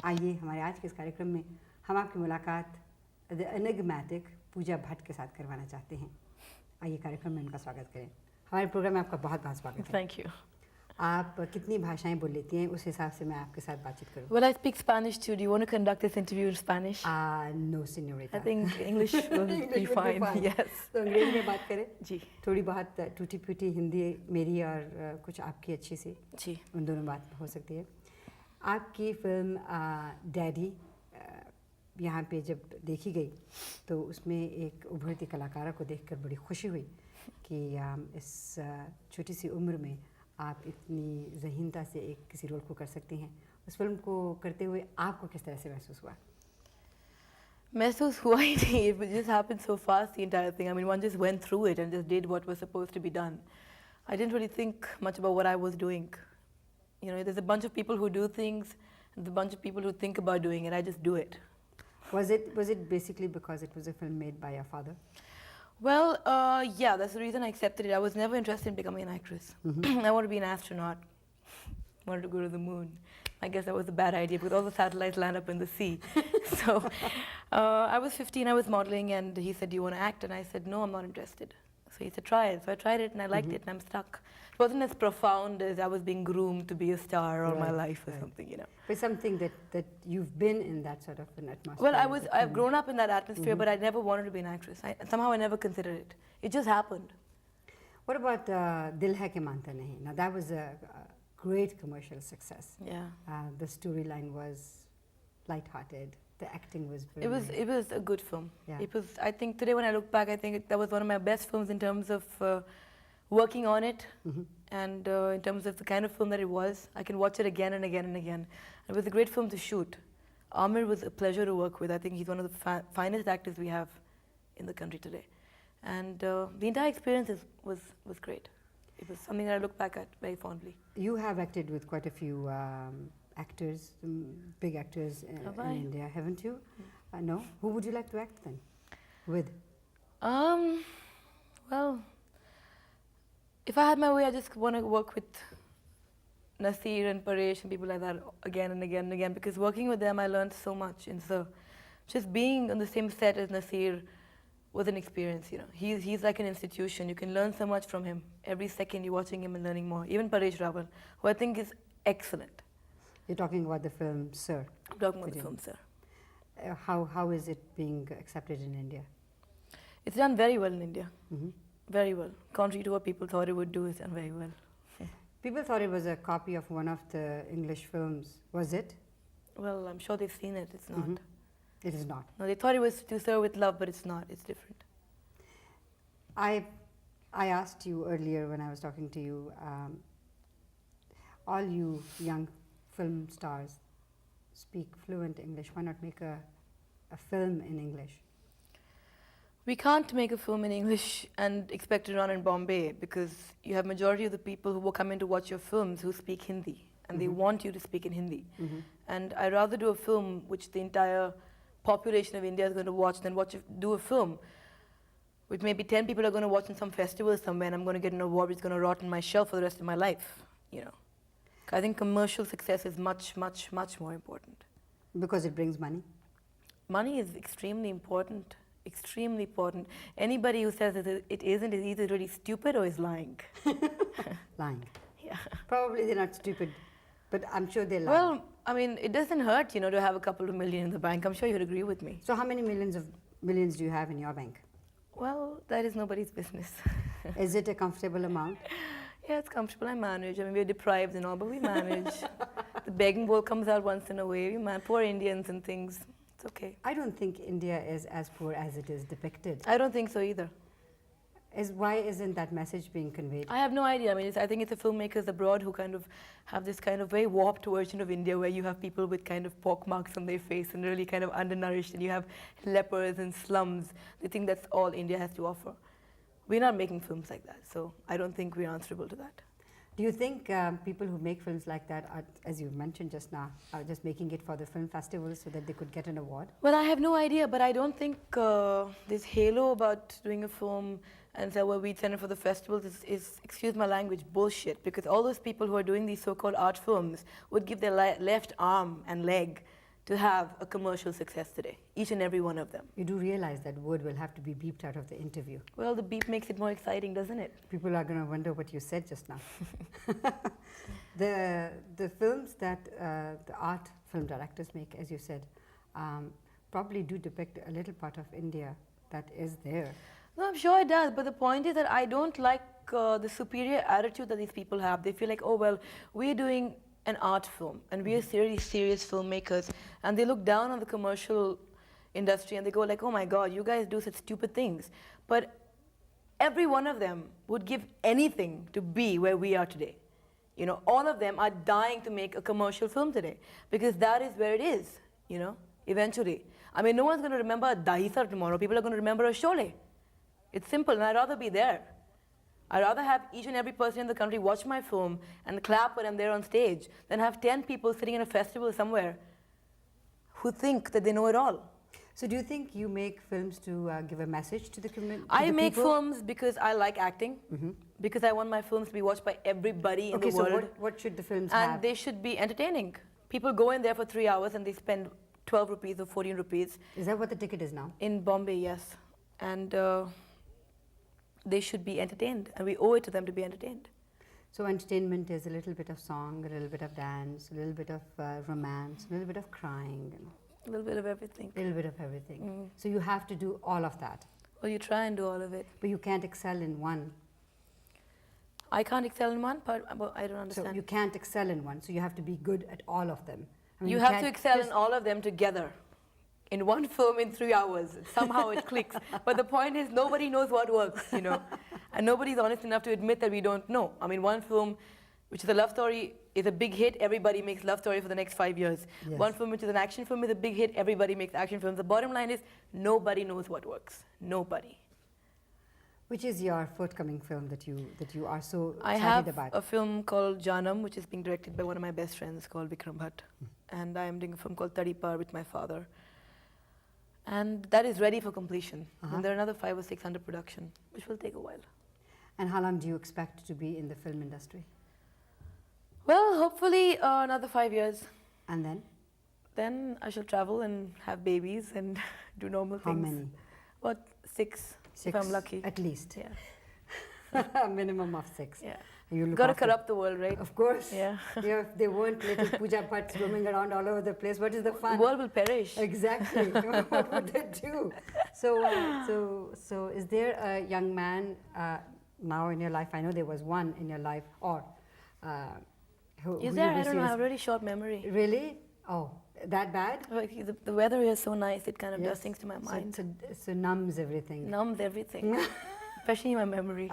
आइए हमारे आज के इस कार्यक्रम में हम आपकी मुलाकात द एनिग्मेटिक पूजा भट्ट के साथ करवाना चाहते हैं। आइए कार्यक्रम में उनका स्वागत करें। हमारे प्रोग्राम में आपका बहुत बहुत स्वागत है। Thank you. आप कितनी भाषाएं बोल लेती हैं, उस हिसाब से मैं आपके साथ बातचीत करूँ। Well, I speak Spanish too. Do you want to conduct this interview in Spanish? No, señorita. I think English will be fine. Yes. तो अंग्रेजी में बात करें जी। थोड़ी बहुत टूटी फूटी हिंदी मेरी और कुछ आपकी अच्छी सी जी। उन दोनों बात हो सकती है। आपकी फिल्म डैडी यहाँ पे जब देखी गई तो उसमें एक उभरती कलाकारा को देखकर बड़ी खुशी हुई कि इस छोटी सी उम्र में आप इतनी ज़हीनता से एक किसी रोल को कर सकती हैं। उस फिल्म को करते हुए आपको किस तरह से महसूस हुआ? महसूस हुआ ही नहीं. It just happened so fast, the entire thing. I mean, one just went through it and just did what was supposed to be done. I didn't really think much about what I was doing. You know, there's a bunch of people who do things, and there's a bunch of people who think about doing it. I just do it. Was it basically because it was a film made by your father? Well, yeah, that's the reason I accepted it. I was never interested in becoming an actress. I wanted to be an astronaut. I wanted to go to the moon. I guess that was a bad idea because all the satellites land up in the sea. So I was 15, I was modeling, and he said, do you want to act? And I said, no, I'm not interested. So he said, try it. So I tried it, and I liked it, and I'm stuck. It wasn't as profound as I was being groomed to be a star all my life or something, you know. But something that you've been in that sort of an atmosphere. Well, I've grown up in that atmosphere, but I never wanted to be an actress. Somehow I never considered it. It just happened. What about Dil Hai Ke Manta Nahi? Now that was a great commercial success. Yeah. The storyline was light-hearted. The acting was very It was a good film. Yeah. It was. I think today when I look back, I think that was one of my best films in terms of working on it, and in terms of the kind of film that it was. I can watch it again and again and again. It was a great film to shoot. Amir was a pleasure to work with. I think he's one of the finest actors we have in the country today, and the entire experience was great. It was something that I look back at very fondly. You have acted with quite a few actors, big actors in India, haven't you? No? Who would you like to act then with? Well, if I had my way, I just want to work with Nasir and Paresh and people like that again and again and again, because working with them I learned so much. And so just being on the same set as Nasir was an experience, you know. He's like an institution. You can learn so much from him. Every second you're watching him and learning more. Even Paresh Rawal, who I think is excellent. You're talking about the film Sir. I'm talking about the film Sir. How is it being accepted in India? It's done very well in India. Very well. Contrary to what people thought it would do, it's done very well. People thought it was a copy of one of the English films. Was it? Well, I'm sure they've seen it. It's not. It is not. No, they thought it was To Serve with Love, but it's not. It's different. I asked you earlier when I was talking to you, all you young film stars speak fluent English. Why not make a film in English? We can't make a film in English and expect to run in Bombay, because you have majority of the people who will come in to watch your films who speak Hindi, and they want you to speak in Hindi. And I'd rather do a film which the entire population of India is going to watch than do a film which maybe 10 people are going to watch in some festival somewhere, and I'm going to get an award which is going to rot on my shelf for the rest of my life, you know. I think commercial success is much, much, much more important. Because it brings money? Money is extremely important. Extremely important. Anybody who says that it isn't is either really stupid or is lying. Lying. Yeah. Probably they're not stupid, but I'm sure they're lying. Well, I mean, it doesn't hurt, you know, to have a couple of million in the bank. I'm sure you'd agree with me. So how many millions do you have in your bank? Well, that is nobody's business. Is it a comfortable amount? Yeah, it's comfortable. I manage. I mean, we're deprived and all, but we manage. The begging bowl comes out once in a way. We poor Indians and things. It's okay. I don't think India is as poor as it is depicted. I don't think so either. Why isn't that message being conveyed? I have no idea. I mean, I think it's the filmmakers abroad who kind of have this kind of very warped version of India, where you have people with kind of pock marks on their face and really kind of undernourished, and you have lepers and slums. They think that's all India has to offer. We're not making films like that, so I don't think we're answerable to that. Do you think people who make films like that, are, as you mentioned just now, are just making it for the film festivals so that they could get an award? Well, I have no idea, but I don't think this halo about doing a film and say, well, we'd send it for the festivals is, excuse my language, bullshit. Because all those people who are doing these so-called art films would give their left arm and leg to have a commercial success today, each and every one of them. You do realize that word will have to be beeped out of the interview. Well, the beep makes it more exciting, doesn't it? People are going to wonder what you said just now. The films that the art film directors make, as you said, probably do depict a little part of India that is there. No, I'm sure it does, but the point is that I don't like the superior attitude that these people have. They feel like, oh, well, we're doing an art film, and we are serious filmmakers, and they look down on the commercial industry, and they go like, oh my God, you guys do such stupid things. But every one of them would give anything to be where we are today. You know, all of them are dying to make a commercial film today, because that is where it is, you know, eventually. I mean, no one's going to remember a Dahisar tomorrow. People are going to remember a Sholay. It's simple, and I'd rather be there. I'd rather have each and every person in the country watch my film and clap when I'm there on stage than have 10 people sitting in a festival somewhere who think that they know it all. So do you think you make films to give a message to the community? I make films because I like acting, because I want my films to be watched by everybody in the world. Okay, so what should the films have? have? And they should be entertaining. People go in there for 3 hours and they spend 12 rupees or 14 rupees. Is that what the ticket is now? In Bombay, yes. And they should be entertained, and we owe it to them to be entertained. So entertainment is a little bit of song, a little bit of dance, a little bit of romance, a little bit of crying. A little bit of everything. A little bit of everything. So you have to do all of that. Well, you try and do all of it. But you can't excel in one. I can't excel in one, but I don't understand. So you can't excel in one, so you have to be good at all of them. I mean, you have to excel in all of them together. In one film in 3 hours. Somehow it clicks. But the point is, nobody knows what works, you know. And nobody's honest enough to admit that we don't know. I mean, one film, which is a love story, is a big hit. Everybody makes love story for the next 5 years. Yes. One film, which is an action film, is a big hit. Everybody makes action films. The bottom line is, nobody knows what works. Nobody. Which is your forthcoming film that you are so I excited have about? a film called Janam, which is being directed by one of my best friends called Vikram Bhatt. And I am doing a film called Tadipar with my father. And that is ready for completion. And there are another 5 or 6 under production, which will take a while. And how long do you expect to be in the film industry? Well, hopefully another 5 years. And then? Then I shall travel and have babies and do normal How things. many? What, 6, if I'm lucky. At least. Yeah. A minimum of 6. Yeah. You look Got to after- corrupt the world, right? Of course. Yeah. If they weren't little Pooja Bhatts roaming around all over the place, what is the fun? The world will perish. Exactly. What would they do? So is there a young man now in your life? I know there was one in your life, or who Is who there? you I don't know. I wish have a really short memory. Really? Oh, that bad? Like, the weather here is so nice, it kind of Yes. does things to my mind. So numbs everything. Numbs everything, especially my memory.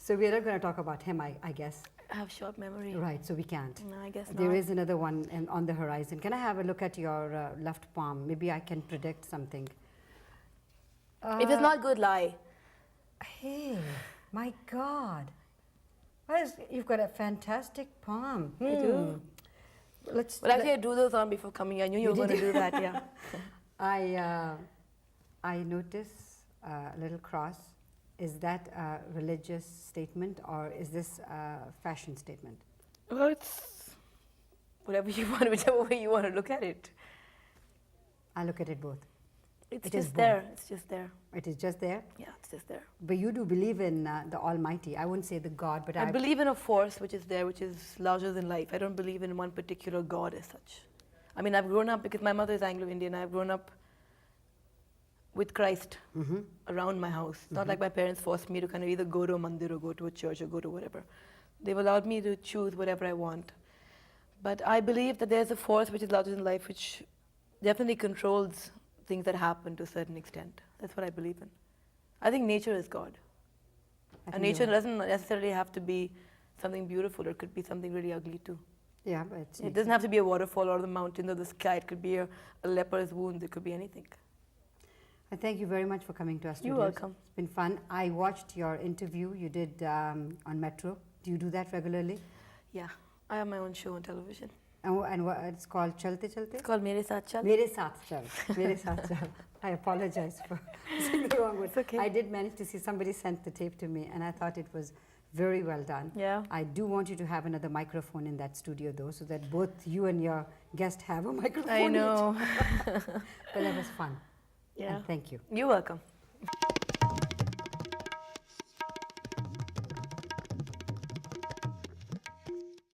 So we're not going to talk about him, I guess. I have short memery. Right, so we can't. No, I guess There not. is another one on the horizon. Can I have a look at your left palm? Maybe I can predict something. If it's not good, lie. Hey, my God. You've got a fantastic palm. I do. Let's. Well, actually, I drew those on before coming. I knew you were You going to did? do that, yeah. I notice a little cross. Is that a religious statement, or is this a fashion statement? Well, it's whatever you want, whichever way you want to look at it. I look at it both. It's It is just there. both. It's just there. It is just there. Yeah, it's just there. But you do believe in the Almighty. I wouldn't say the God, but I believe in a force which is there, which is larger than life. I don't believe in one particular God as such. I mean, I've grown up, because my mother is Anglo-Indian, I've grown up with Christ around my house. It's not like my parents forced me to kind of either go to a mandir or go to a church or go to whatever. They've allowed me to choose whatever I want. But I believe that there's a force which is larger than life, which definitely controls things that happen to a certain extent. That's what I believe in. I think nature is God. And nature doesn't necessarily have to be something beautiful. It could be something really ugly too. Yeah, but It doesn't have to be a waterfall or the mountain or the sky. It could be a leper's wound. It could be anything. I thank you very much for coming to us. You're welcome. It's been fun. I watched your interview you did on Metro. Do you do that regularly? Yeah, I have my own show on television. And what it's called Chalte Chalte? It's called Mere Saath Chal. Mere Saath Chal. Mere Saath Chal. I apologize for saying the wrong word. It's okay. I did manage to see somebody sent the tape to me, and I thought it was Very well done. Yeah. I do want you to have another microphone in that studio though, so that both you and your guest have a microphone. I know. But that was fun. Yeah. And thank you. You're welcome.